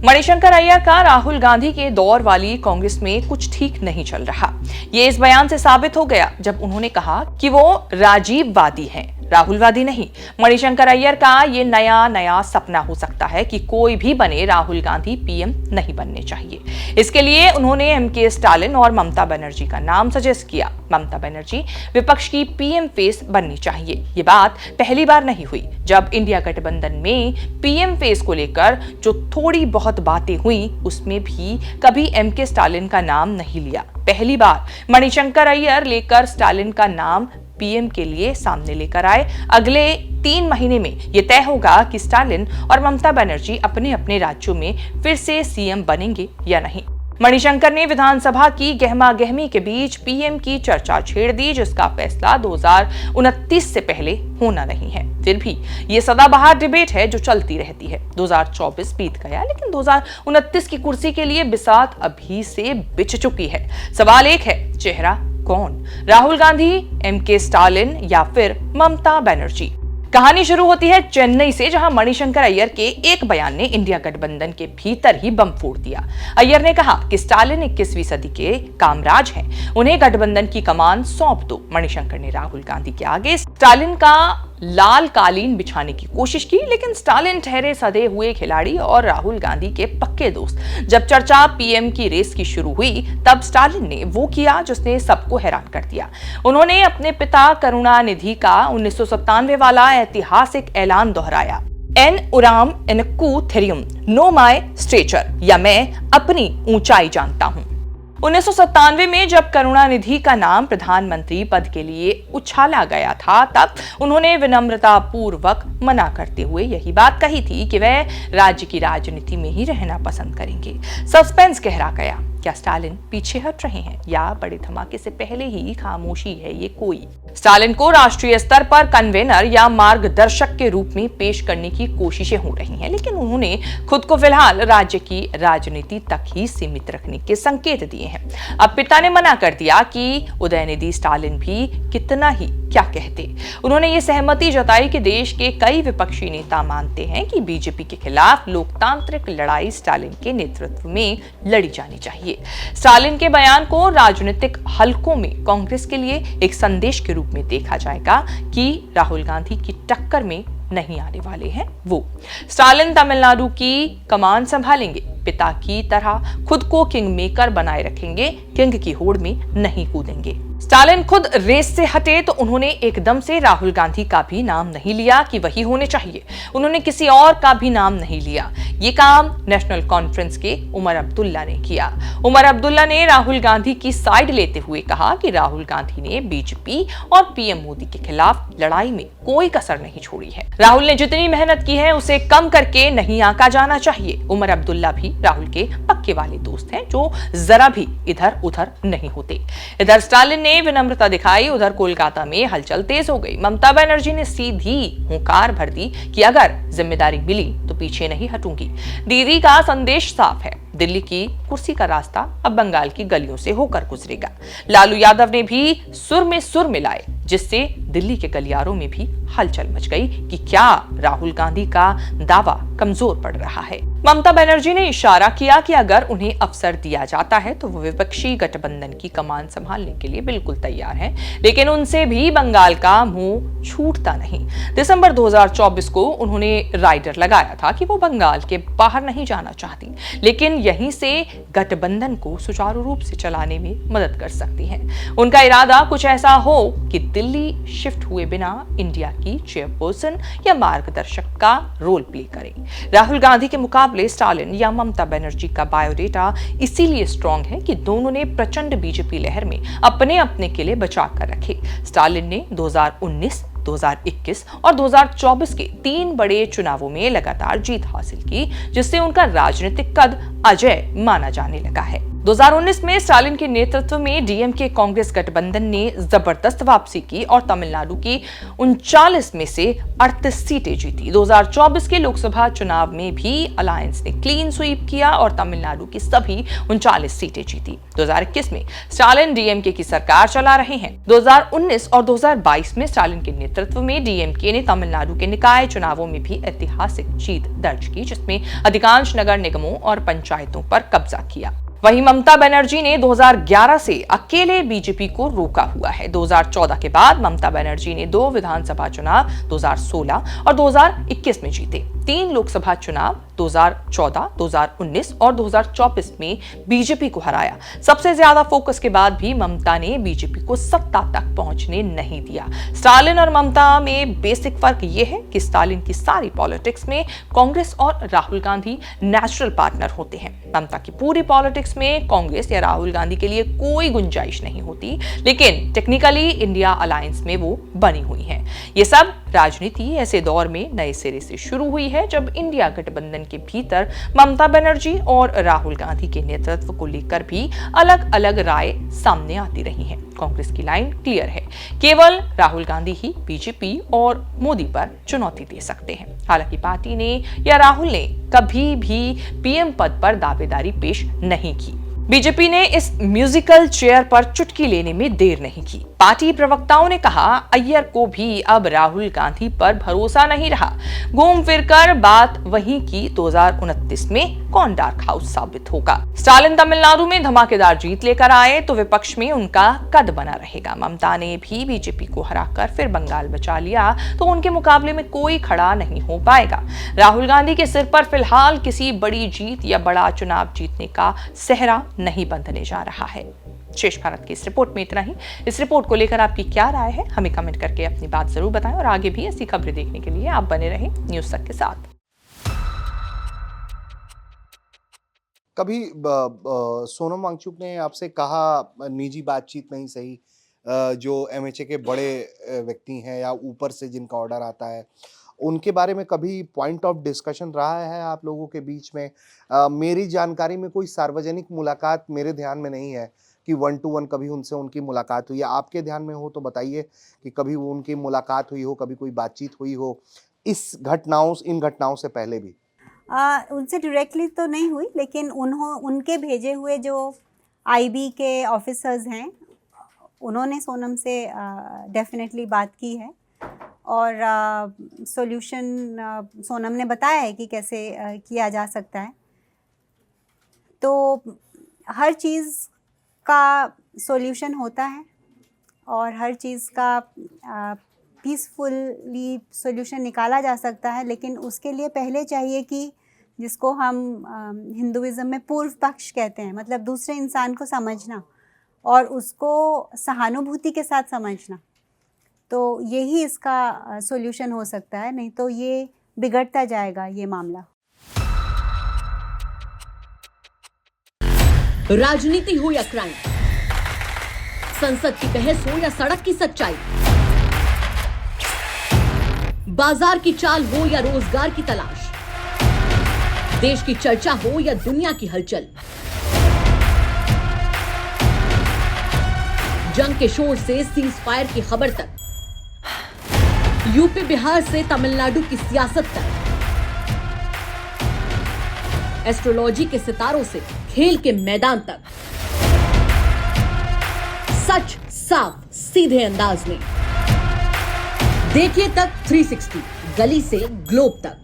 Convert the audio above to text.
मणिशंकर अय्यर का राहुल गांधी के दौर वाली कांग्रेस में कुछ ठीक नहीं चल रहा। ये इस बयान से साबित हो गया जब उन्होंने कहा कि वो राजीववादी हैं, राहुलवादी नहीं। मणिशंकर अय्यर का ये नया सपना हो सकता है कि कोई भी बने, राहुल गांधी पीएम नहीं बनने चाहिए। इसके लिए उन्होंने एमके स्टालिन और ममता बनर्जी का नाम सजेस्ट किया। ममता बनर्जी विपक्ष की पीएम फेस बननी चाहिए। ये बात पहली बार नहीं हुई। जब इंडिया गठबंधन में पीएम फेस को लेकर जो थोड़ी बहुत बातें हुई, उसमें भी कभी एमके स्टालिन का नाम नहीं लिया। पहली बार मणिशंकर अय्यर लेकर स्टालिन का नाम पीएम के लिए सामने लेकर आए। अगले 3 महीने में यह तय होगा कि स्टालिन और ममता बनर्जी अपने अपने राज्यों में फिर से सीएम बनेंगे या नहीं। मणिशंकर ने विधानसभा की गहमागहमी के बीच पीएम की चर्चा छेड़ दी, जिसका फैसला 2029 से पहले होना नहीं है। फिर भी ये सदाबहार डिबेट है जो चलती रहती है। 2024 बीत गया, लेकिन 2029 की कुर्सी के लिए बिसात अभी से बिछ चुकी है। सवाल एक है, चेहरा कौन? राहुल गांधी, एमके स्टालिन या फिर ममता बनर्जी? कहानी शुरू होती है चेन्नई से, जहां मणिशंकर अय्यर के एक बयान ने इंडिया गठबंधन के भीतर ही बम फोड़ दिया। अय्यर ने कहा कि स्टालिन 21वीं सदी के कामराज हैं, उन्हें गठबंधन की कमान सौंप दो। मणिशंकर ने राहुल गांधी के आगे स्टालिन का लाल कालीन बिछाने की कोशिश की, लेकिन स्टालिन ठहरे सधे हुए खिलाड़ी और राहुल गांधी के पक्के दोस्त। जब चर्चा पीएम की रेस की शुरू हुई, तब स्टालिन ने वो किया जिसने सबको हैरान कर दिया। उन्होंने अपने पिता करुणानिधि का 1997 वाला ऐतिहासिक ऐलान दोहराया, एन उराम एनकू थेरियम नो माय स्टेचर, या मैं अपनी ऊंचाई जानता हूं। 1997 में जब करुणानिधि का नाम प्रधानमंत्री पद के लिए उछाला गया था, तब उन्होंने विनम्रता पूर्वक मना करते हुए यही बात कही थी कि वह राज्य की राजनीति में ही रहना पसंद करेंगे। सस्पेंस गहरा गया। क्या स्टालिन पीछे हट रहे हैं या बड़े धमाके से पहले ही खामोशी है ये कोई? स्टालिन को राष्ट्रीय स्तर पर कन्वेनर या मार्गदर्शक के रूप में पेश करने की कोशिशें हो रही हैं, लेकिन उन्होंने खुद को फिलहाल राज्य की राजनीति तक ही सीमित रखने के संकेत दिए हैं। अब पिता ने मना कर दिया कि उदयनिधि स्टालिन भी कितना ही क्या कहते। उन्होंने ये सहमति जताई कि देश के कई विपक्षी नेता मानते हैं कि बीजेपी के खिलाफ लोकतांत्रिक लड़ाई स्टालिन के नेतृत्व में लड़ी जानी चाहिए। स्टालिन के बयान को राजनीतिक हलकों में कांग्रेस के लिए एक संदेश के रूप में देखा जाएगा कि राहुल गांधी की टक्कर में नहीं आने वाले हैं वो। स्टालिन तमिलनाडु की कमान संभालेंगे, पिता की तरह खुद को किंग मेकर बनाए रखेंगे, किंग की होड़ में नहीं कूदेंगे। स्टालिन खुद रेस से हटे तो उन्होंने एकदम से राहुल गांधी का भी नाम नहीं लिया कि वही होने चाहिए। उन्होंने किसी और का भी नाम नहीं लिया। ये काम नेशनल कॉन्फ्रेंस के उमर अब्दुल्ला ने किया। उमर अब्दुल्ला ने राहुल गांधी की साइड लेते हुए कहा कि राहुल गांधी ने बीजेपी और पीएम मोदी के खिलाफ लड़ाई में कोई कसर नहीं छोड़ी है। राहुल ने जितनी मेहनत की है उसे कम करके नहीं आंका जाना चाहिए। उमर अब्दुल्ला भी राहुल के पक्के वाले दोस्त हैं जो जरा भी इधर उधर नहीं होते। इधर स्टालिन ने विनम्रता दिखाई, उधर कोलकाता में हलचल तेज हो गई। ममता बनर्जी ने सीधी हुंकार भर दी कि अगर जिम्मेदारी मिली तो पीछे नहीं हटूंगी। दीदी का संदेश साफ है, दिल्ली की कुर्सी का रास्ता अब बंगाल की गलियों से होकर गुजरेगा। लालू यादव ने भी सुर में सुर मिलाए, जिससे दिल्ली के गलियारों में भी हलचल मच गई कि क्या राहुल गांधी का दावा कमजोर पड़ रहा है। ममता बनर्जी ने इशारा किया कि अगर उन्हें अवसर दिया जाता है तो वो विपक्षी गठबंधन की कमान संभालने के लिए बिल्कुल तैयार हैं, लेकिन उनसे भी बंगाल का मुंह छूटता नहीं। दिसंबर 2024 को उन्होंने राइडर लगाया था कि वो बंगाल के बाहर नहीं जाना चाहती, लेकिन यहीं से गठबंधन को सुचारू रूप से चलाने में मदद कर सकती हैं। उनका इरादा कुछ ऐसा हो कि दिल्ली शिफ्ट हुए बिना इंडिया की चेयरपर्सन या मार्गदर्शक का रोल प्ले करें। राहुल गांधी के मुकाबले स्टालिन या ममता बनर्जी का बायोडेटा इसीलिए स्ट्रॉन्ग है कि दोनों ने प्रचंड बीजेपी लहर में अपने अपने किले बचा कर रखे। स्टालिन ने 2019, 2021 और 2024 के 3 बड़े चुनावों में लगातार जीत हासिल की, जिससे उनका राजनीतिक कद अजेय माना जाने लगा है। 2019 में स्टालिन के नेतृत्व में डीएमके कांग्रेस गठबंधन ने जबरदस्त वापसी की और तमिलनाडु की 39 में से 38 सीटें जीती। 2024 के लोकसभा चुनाव में भी अलायंस ने क्लीन स्वीप किया और तमिलनाडु की सभी 39 सीटें जीती। 2021 में स्टालिन डीएमके की सरकार चला रहे हैं। 2019 और 2022 में स्टालिन के नेतृत्व में डीएमके ने तमिलनाडु के निकाय चुनावों में भी ऐतिहासिक जीत दर्ज की, जिसमें अधिकांश नगर निगमों और पंचायतों पर कब्जा किया। वहीं ममता बनर्जी ने 2011 से अकेले बीजेपी को रोका हुआ है। 2014 के बाद ममता बनर्जी ने 2 विधानसभा चुनाव 2016 और 2021 में जीते। 3 लोकसभा चुनाव 2014, 2019 और 2024 में बीजेपी को हराया। सबसे ज्यादा फोकस के बाद भी ममता ने बीजेपी को सत्ता तक पहुंचने नहीं दिया। स्टालिन और ममता में बेसिक फर्क यह है कि स्टालिन की सारी पॉलिटिक्स में कांग्रेस और राहुल गांधी नेचुरल पार्टनर होते हैं। ममता की पूरी पॉलिटिक्स में कांग्रेस या राहुल गांधी के लिए कोई गुंजाइश नहीं होती, लेकिन टेक्निकली इंडिया अलायंस में वो बनी हुई है। ये सब राजनीति ऐसे दौर में नए सिरे से शुरू हुई है जब इंडिया गठबंधन के भीतर ममता बनर्जी और राहुल गांधी के नेतृत्व को लेकर भी अलग अलग राय सामने आती रही है। कांग्रेस की लाइन क्लियर है, केवल राहुल गांधी ही बीजेपी और मोदी पर चुनौती दे सकते हैं। हालांकि पार्टी ने या राहुल ने कभी भी पीएम पद पर दावेदारी पेश नहीं की। बीजेपी ने इस म्यूजिकल चेयर पर चुटकी लेने में देर नहीं की। पार्टी प्रवक्ताओं ने कहा, अय्यर को भी अब राहुल गांधी पर भरोसा नहीं रहा। घूम फिरकर बात वही की 2029 में कौन डार्क हाउस साबित होगा। स्टालिन तमिलनाडु में धमाकेदार जीत लेकर आए तो विपक्ष में उनका कद बना रहेगा। ममता ने भी बीजेपी को हराकर फिर बंगाल बचा लिया तो उनके मुकाबले में कोई खड़ा नहीं हो पाएगा। राहुल गांधी के सिर पर फिलहाल किसी बड़ी जीत या बड़ा चुनाव जीतने का सेहरा नहीं बंधने जा रहा है। शेष भारत की इस रिपोर्ट में इतना ही। इस रिपोर्ट को लेकर आपकी क्या राय है, हमें कमेंट करके अपनी बात जरूर बताएं और आगे भी ऐसी खबरें देखने के लिए आप बने रहें न्यूज़ तक के साथ। कभी सोनम वांगचुक ने आपसे कहा निजी बातचीत नहीं सही, जो एमएचए के बड़े व्यक्ति हैं या ऊपर से जिनका ऑर्डर आता है, उनके बारे में कभी पॉइंट ऑफ डिस्कशन रहा है आप लोगों के बीच में? मेरी जानकारी में कोई सार्वजनिक मुलाकात मेरे ध्यान में नहीं है कि 1 to 1 कभी उनसे उनकी मुलाकात हुई है। आपके ध्यान में हो तो बताइए कि कभी उनकी मुलाकात हुई हो, कभी कोई बातचीत हुई हो इन घटनाओं से पहले भी? उनसे डायरेक्टली तो नहीं हुई, लेकिन उनके भेजे हुए जो आईबी के ऑफिसर्स हैं उन्होंने सोनम से डेफिनेटली बात की है और सॉल्यूशन सोनम ने बताया है कि कैसे किया जा सकता है। तो हर चीज़ का सॉल्यूशन होता है और हर चीज़ का पीसफुली सॉल्यूशन निकाला जा सकता है, लेकिन उसके लिए पहले चाहिए कि जिसको हम हिंदुइज़्म में पूर्व पक्ष कहते हैं, मतलब दूसरे इंसान को समझना और उसको सहानुभूति के साथ समझना, तो यही इसका सॉल्यूशन हो सकता है। नहीं तो ये बिगड़ता जाएगा ये मामला। राजनीति हो या क्राइम, संसद की बहस हो या सड़क की सच्चाई, बाजार की चाल हो या रोजगार की तलाश, देश की चर्चा हो या दुनिया की हलचल, जंग के शोर से सीज फायर की खबर तक, यूपी बिहार से तमिलनाडु की सियासत तक, एस्ट्रोलॉजी के सितारों से खेल के मैदान तक, सच साफ सीधे अंदाज में। देखिए तक 360, गली से ग्लोब तक।